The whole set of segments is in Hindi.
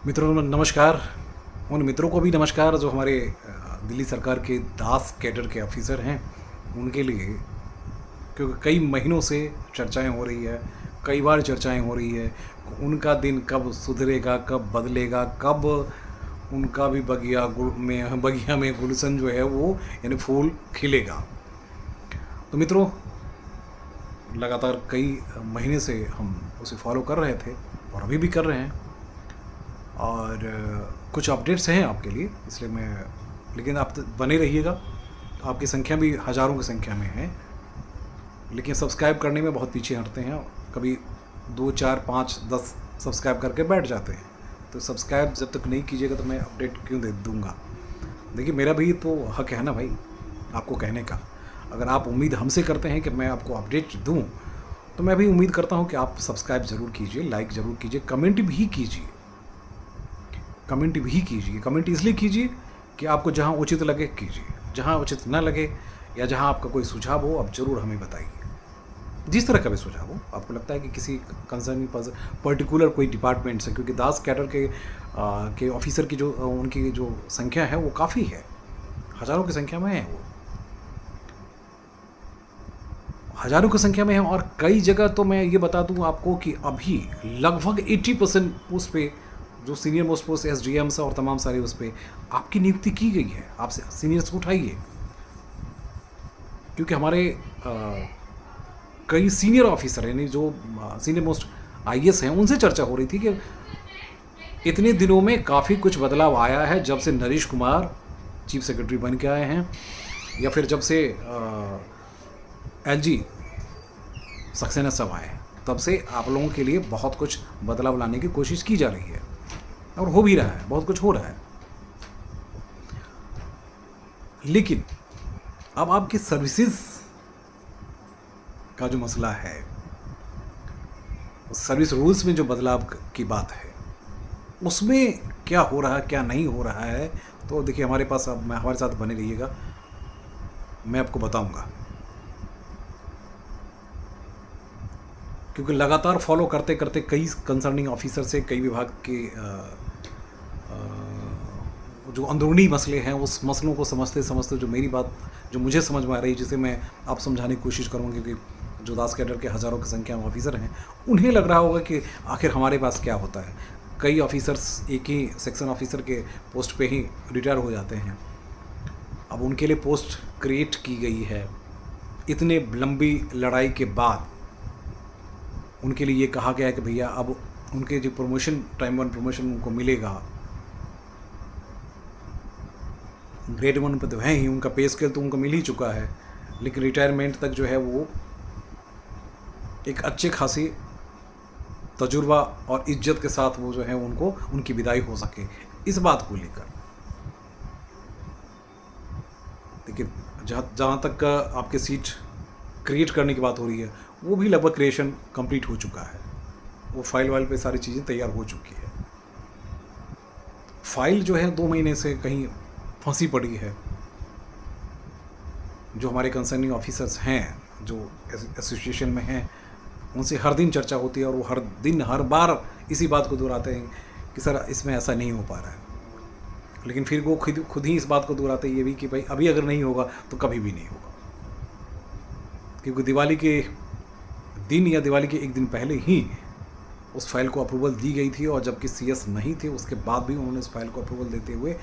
मित्रों नमस्कार। उन मित्रों को भी नमस्कार जो हमारे दिल्ली सरकार के दास कैडर के ऑफिसर हैं उनके लिए, क्योंकि कई महीनों से चर्चाएं हो रही है, कई बार चर्चाएं हो रही है उनका दिन कब सुधरेगा, कब बदलेगा, कब उनका भी बगिया में गुलशन जो है वो यानी फूल खिलेगा। तो मित्रों, लगातार कई महीने से हम उसे फॉलो कर रहे थे और अभी भी कर रहे हैं, और कुछ अपडेट्स हैं आपके लिए, इसलिए मैं, लेकिन आप बने रहिएगा। आपकी संख्या भी हज़ारों की संख्या में है, लेकिन सब्सक्राइब करने में बहुत पीछे हटते हैं। कभी 2, 4, 5, 10 सब्सक्राइब करके बैठ जाते हैं। तो सब्सक्राइब जब तक नहीं कीजिएगा तो मैं अपडेट क्यों दे दूँगा। देखिए, मेरा भी तो हक है ना भाई आपको कहने का। अगर आप उम्मीद हमसे करते हैं कि मैं आपको अपडेट दूँ, तो मैं भी उम्मीद करता हूँ कि आप सब्सक्राइब ज़रूर कीजिए, लाइक ज़रूर कीजिए, कमेंट भी कीजिए। कमेंट इसलिए कीजिए कि आपको जहाँ उचित लगे कीजिए, जहाँ उचित न लगे या जहाँ आपका कोई सुझाव हो आप ज़रूर हमें बताइए। जिस तरह का भी सुझाव हो, आपको लगता है कि किसी कंसर्निंग पर्टिकुलर कोई डिपार्टमेंट से, क्योंकि दास कैडर के ऑफिसर की जो उनकी जो संख्या है वो काफ़ी है, हज़ारों की संख्या में है, वो हज़ारों की संख्या में है। और कई जगह तो मैं ये बता दूं आपको कि अभी लगभग 80% पोस्ट पे, जो सीनियर मोस्ट पोस्ट SDMs और तमाम सारे उस पर आपकी नियुक्ति की गई है। आपसे सीनियर्स उठाइए, क्योंकि हमारे कई सीनियर ऑफिसर यानी जो सीनियर मोस्ट IAS हैं उनसे चर्चा हो रही थी कि इतने दिनों में काफ़ी कुछ बदलाव आया है, जब से नरेश कुमार चीफ सेक्रेटरी बन के आए हैं, या फिर जब से LG सक्सेना सब आए, तब से आप लोगों के लिए बहुत कुछ बदलाव लाने की कोशिश की जा रही है और हो भी रहा है, बहुत कुछ हो रहा है। लेकिन अब आपकी सर्विसेज का जो मसला है, सर्विस रूल्स में जो बदलाव की बात है, उसमें क्या हो रहा है, क्या नहीं हो रहा है, तो देखिए हमारे पास, अब हमारे साथ बने रहिएगा, मैं आपको बताऊंगा। क्योंकि लगातार फॉलो करते करते कई कंसर्निंग ऑफिसर से, कई विभाग के जो अंदरूनी मसले हैं, उस मसलों को समझते समझते जो मेरी बात जो मुझे समझ में आ रही है, जिसे मैं आप समझाने की कोशिश करूँगी, क्योंकि जो दास कैडर के हज़ारों की संख्या में ऑफिसर हैं उन्हें लग रहा होगा कि आखिर हमारे पास क्या होता है। कई ऑफिसर्स एक ही सेक्शन ऑफिसर के पोस्ट पे ही रिटायर हो जाते हैं। अब उनके लिए पोस्ट क्रिएट की गई है, इतने लंबी लड़ाई के बाद उनके लिए ये कहा गया है कि भैया अब उनके जो प्रमोशन, टाइम 1 प्रमोशन उनको मिलेगा। ग्रेड 1 पे तो है ही, उनका पे स्केल तो उनको मिल ही चुका है, लेकिन रिटायरमेंट तक जो है वो एक अच्छे खासी तजुर्बा और इज्जत के साथ वो जो है उनको उनकी विदाई हो सके, इस बात को लेकर। देखिए, जहाँ तक आपके सीट क्रिएट करने की बात हो रही है, वो भी लगभग क्रिएशन कंप्लीट हो चुका है। वो फाइल वाइल पे सारी चीज़ें तैयार हो चुकी है। फाइल जो है 2 महीने से कहीं फंसी पड़ी है। जो हमारे कंसर्निंग ऑफिसर्स हैं, जो एसोसिएशन में हैं, उनसे हर दिन चर्चा होती है और वो हर दिन हर बार इसी बात को दोहराते हैं कि सर इसमें ऐसा नहीं हो पा रहा है। लेकिन फिर वो खुद ही इस बात को दोहराते हैं ये भी कि भाई अभी अगर नहीं होगा तो कभी भी नहीं होगा, क्योंकि दिवाली के दिन या दिवाली के एक दिन पहले ही उस फाइल को अप्रूवल दी गई थी, और जबकि CS नहीं थे उसके बाद भी उन्होंने उस फाइल को अप्रूवल देते हुए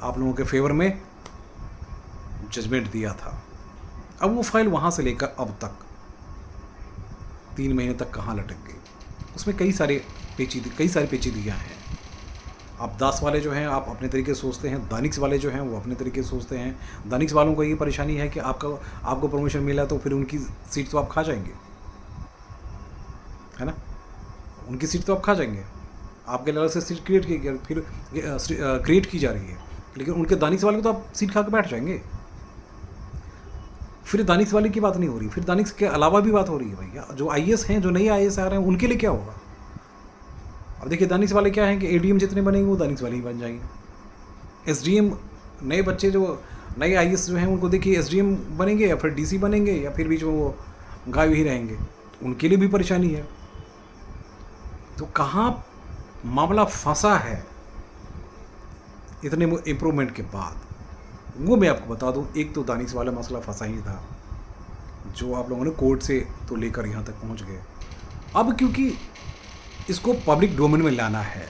आप लोगों के फेवर में जजमेंट दिया था। अब वो फाइल वहाँ से लेकर अब तक 3 महीने तक कहाँ लटक गई, उसमें कई सारी पेचीदगियाँ हैं। आप दास वाले जो हैं आप अपने तरीके से सोचते हैं, दानिक्स वाले जो हैं वो अपने तरीके से सोचते हैं। दानिक्स वालों को ये परेशानी है कि आपको प्रमोशन मिला तो फिर उनकी सीट तो आप खा जाएंगे, है ना, उनकी सीट तो आप खा जाएंगे। आपके लेवल से सीट क्रिएट की जा रही है, लेकिन उनके दानिक्स वाले को तो आप सीट खा के बैठ जाएंगे। फिर दानिक्स वाले की बात नहीं हो रही, फिर दानिक्स के अलावा भी बात हो रही है भैया। जो IAS हैं, जो नए IAS आ रहे हैं, उनके लिए क्या होगा। अब देखिए, दानिक्स वाले क्या हैं कि ADM जितने बनेंगे वो दानिक्स वाले ही बन जाएंगे। SDM, नए बच्चे जो नए IAS जो हैं उनको देखिए SDM बनेंगे या फिर DC बनेंगे, या फिर बीच में वो गायब ही रहेंगे, उनके लिए भी परेशानी है। तो कहाँ मामला फंसा है इतने इम्प्रूवमेंट के बाद, वो मैं आपको बता दूं। एक तो दानिश वाला मसला फंसा ही था, जो आप लोगों ने कोर्ट से तो लेकर यहाँ तक पहुँच गए। अब क्योंकि इसको पब्लिक डोमेन में लाना है,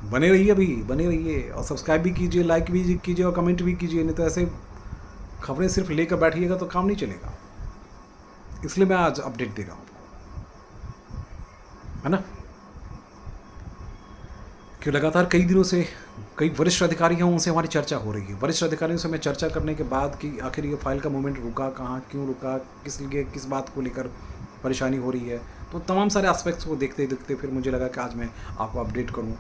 बने रहिए, अभी बने रहिए और सब्सक्राइब भी कीजिए, लाइक भी कीजिए और कमेंट भी कीजिए। नहीं तो ऐसे खबरें सिर्फ लेकर बैठिएगा तो काम नहीं चलेगा। इसलिए मैं आज अपडेट दे रहा हूँ, है ना। कि लगातार कई दिनों से कई वरिष्ठ अधिकारी हैं, उनसे हमारी चर्चा हो रही है। वरिष्ठ अधिकारियों से हमें चर्चा करने के बाद कि आखिर ये फाइल का मूवमेंट रुका कहाँ, क्यों रुका, किस लिए, किस बात को लेकर परेशानी हो रही है, तो तमाम सारे एस्पेक्ट्स को देखते देखते फिर मुझे लगा कि आज मैं आपको अपडेट करूँ।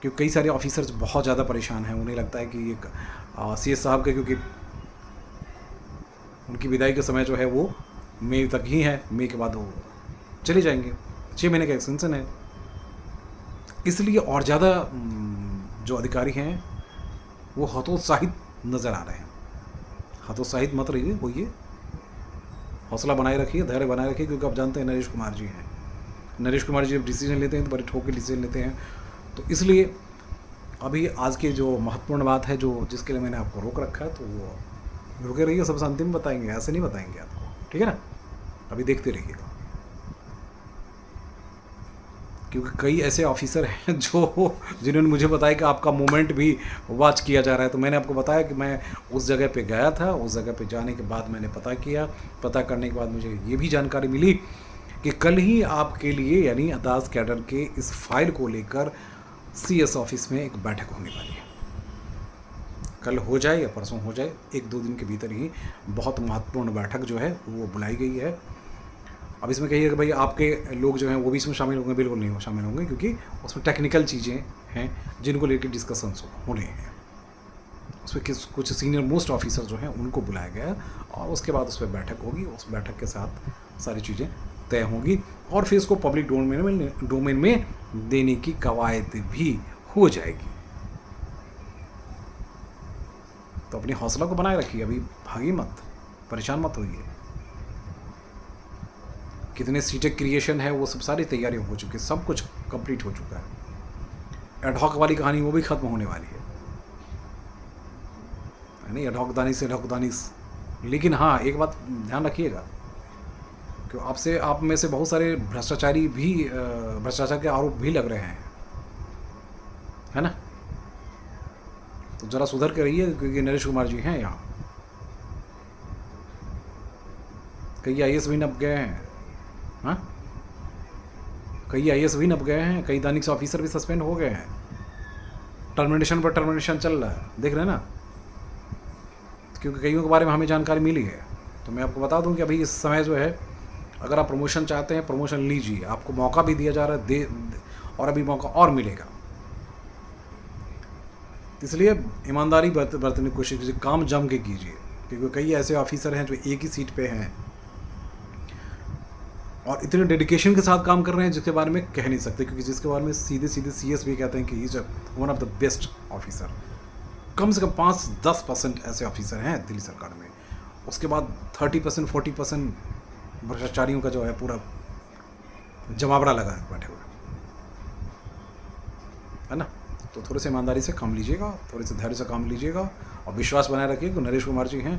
क्योंकि कई सारे ऑफिसर्स बहुत ज़्यादा परेशान हैं। उन्हें लगता है कि एक CS साहब के, क्योंकि उनकी विदाई का समय जो है वो मई तक ही है, मई के बाद वो चले जाएंगे, 6 महीने का एक्सटेंशन है। इसलिए और ज़्यादा जो अधिकारी हैं वो हतोत्साहित नज़र आ रहे हैं। हतोत्साहित मत रहिए, होइए, हौसला बनाए रखिए, धैर्य बनाए रखिए, क्योंकि आप जानते हैं नरेश कुमार जी हैं। नरेश कुमार जी जब डिसीजन लेते हैं तो बड़े ठोक के डिसीजन लेते हैं। तो इसलिए अभी आज की जो महत्वपूर्ण बात है, जो जिसके लिए मैंने आपको रोक रखा है, तो वो रुके रहिए, सबसे अंतिम बताएंगे, ऐसे नहीं बताएंगे आपको, ठीक है ना। अभी देखते रहिएगा, क्योंकि कई ऐसे ऑफिसर हैं जिन्होंने मुझे बताया कि आपका मूवमेंट भी वॉच किया जा रहा है। तो मैंने आपको बताया कि मैं उस जगह पे गया था। उस जगह पे जाने के बाद मैंने पता किया, पता करने के बाद मुझे ये भी जानकारी मिली कि कल ही आपके लिए, यानी दास कैडर के इस फाइल को लेकर CS ऑफिस में एक बैठक होने वाली है। कल हो जाए या परसों हो जाए, 1-2 दिन के भीतर ही बहुत महत्वपूर्ण बैठक जो है वो बुलाई गई है। अब इसमें कहिए कि भाई आपके लोग जो हैं वो भी इसमें शामिल होंगे, बिल्कुल नहीं शामिल होंगे, क्योंकि उसमें टेक्निकल चीज़ें हैं जिनको लेकर डिस्कशंस होने हैं। उसमें कुछ सीनियर मोस्ट ऑफिसर जो हैं उनको बुलाया गया है और उसके बाद उस पर बैठक होगी। उस बैठक के साथ सारी चीज़ें तय होंगी और फिर इसको पब्लिक डोमेन में देने की कवायद भी हो जाएगी। तो अपनी हौसला को बनाए रखिए, अभी भागी मत, परेशान मत होइए। कितने सीटें क्रिएशन है वो सब सारी तैयारियां हो चुकी है, सब कुछ कंप्लीट हो चुका है। एडहॉक वाली कहानी वो भी खत्म होने वाली है नहीं, एडहॉक दानिश। लेकिन हाँ, एक बात ध्यान रखिएगा कि आप में से बहुत सारे भ्रष्टाचारी भी, भ्रष्टाचार के आरोप भी लग रहे हैं, है ना। तो ज़रा सुधर के रहिए, क्योंकि नरेश कुमार जी हैं यहाँ। कई IAS भी नप गए हैं, हाँ, कई IAS भी नप गए हैं, कई दानिश ऑफिसर भी सस्पेंड हो गए हैं। टर्मिनेशन पर टर्मिनेशन चल रहा है, देख रहे हैं ना। क्योंकि कईयों के बारे में हमें जानकारी मिली है। तो मैं आपको बता दूं कि अभी इस समय जो है, अगर आप प्रमोशन चाहते हैं, प्रमोशन लीजिए, आपको मौका भी दिया जा रहा है, और अभी मौका और मिलेगा। इसलिए ईमानदारी बरतने की कोशिश कीजिए, काम जम के कीजिए, क्योंकि कई ऐसे ऑफिसर हैं जो एक ही सीट पे हैं और इतने डेडिकेशन के साथ काम कर रहे हैं जिसके बारे में कह नहीं सकते, क्योंकि जिसके बारे में सीधे CS भी कहते हैं कि is one of the best officer. कम से कम 5-10% ऐसे ऑफिसर हैं दिल्ली सरकार में। उसके बाद 30% 40% भ्रष्टाचारियों का जो है पूरा जमावड़ा लगा है बैठे हुए, है ना। तो थोड़े से ईमानदारी से काम लीजिएगा, थोड़े से धैर्य से काम लीजिएगा और विश्वास बनाए रखिए कि नरेश कुमार जी हैं,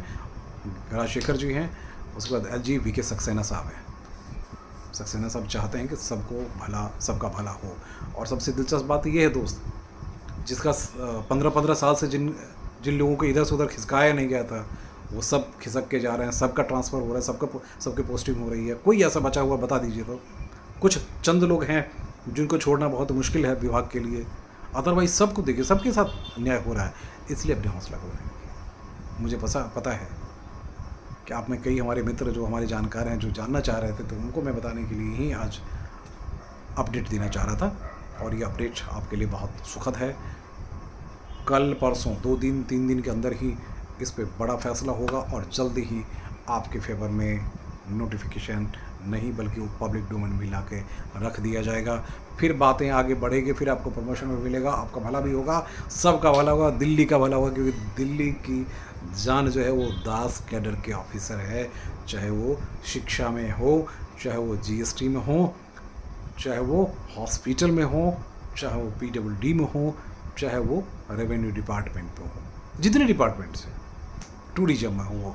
राजशेखर जी हैं, उसके बाद LG VK सक्सेना साहब हैं। सक्सेना साहब चाहते हैं कि सबका भला हो। और सबसे दिलचस्प बात यह है दोस्त, जिसका 15-15 साल से जिन लोगों को इधर से उधर खिसकाया नहीं गया था, वो सब खिसक के जा रहे हैं, सबका ट्रांसफ़र हो रहा है, सबके पोस्टिंग हो रही है। कोई ऐसा बचा हुआ बता दीजिए तो। कुछ चंद लोग हैं जिनको छोड़ना बहुत मुश्किल है विभाग के लिए, अदरवाइज सबको देखिए, सबके साथ अन्याय हो रहा है। इसलिए अपने हौसला को बनाए रखिए। मुझे पता है कि आप में कई हमारे मित्र जो हमारे जानकार हैं, जो जानना चाह रहे थे, तो उनको मैं बताने के लिए ही आज अपडेट देना चाह रहा था। और ये अपडेट आपके लिए बहुत सुखद है। कल परसों 2-3 दिन के अंदर ही इस पे बड़ा फैसला होगा और जल्दी ही आपके फेवर में नोटिफिकेशन नहीं बल्कि वो पब्लिक डोमेन में ला के रख दिया जाएगा। फिर बातें आगे बढ़ेगी, फिर आपको प्रमोशन में मिलेगा, आपका भला भी होगा, सबका भला होगा, दिल्ली का भला होगा। क्योंकि दिल्ली की जान जो है वो दास कैडर के ऑफिसर है, चाहे वो शिक्षा में हो, चाहे वो GST में हो, चाहे वो हॉस्पिटल में हो, चाहे वो PWD में हो, चाहे वो रेवेन्यू डिपार्टमेंट में हो, जितने डिपार्टमेंट्स हैं, टूरिज्म में हो,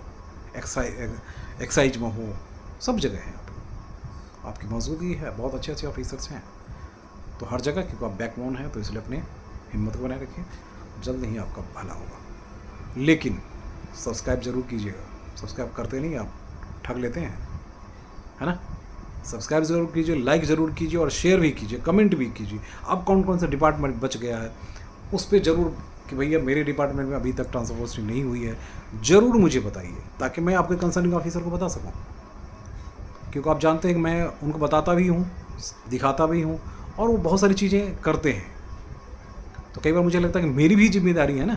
एक्साइज में हो, सब जगह है आपकी मौजूदगी है। बहुत अच्छे अच्छे ऑफिसर्स हैं तो हर जगह, क्योंकि आप बैकबोन हैं, तो इसलिए अपने हिम्मत को बनाए रखिए, जल्द ही आपका भला होगा। लेकिन सब्सक्राइब ज़रूर कीजिएगा, सब्सक्राइब करते नहीं आप, ठग लेते हैं, है ना। सब्सक्राइब ज़रूर कीजिए, लाइक ज़रूर कीजिए और शेयर भी कीजिए, कमेंट भी कीजिए। अब कौन कौन सा डिपार्टमेंट बच गया है उस पर ज़रूर, कि भैया मेरे डिपार्टमेंट में अभी तक ट्रांसफर पोस्टिंग नहीं हुई है, ज़रूर मुझे बताइए, ताकि मैं आपके कंसर्निंग ऑफिसर को बता सकूँ। क्योंकि आप जानते हैं कि मैं उनको बताता भी हूँ, दिखाता भी हूँ, और वो बहुत सारी चीज़ें करते हैं। तो कई बार मुझे लगता है कि मेरी भी जिम्मेदारी है ना,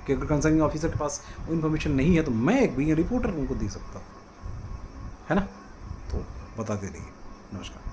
कि अगर कंसर्निंग ऑफिसर के पास वो इन्फॉर्मेशन नहीं है तो मैं एक भी रिपोर्टर उनको दे सकता हूँ, है ना। तो बताते रहिए। नमस्कार।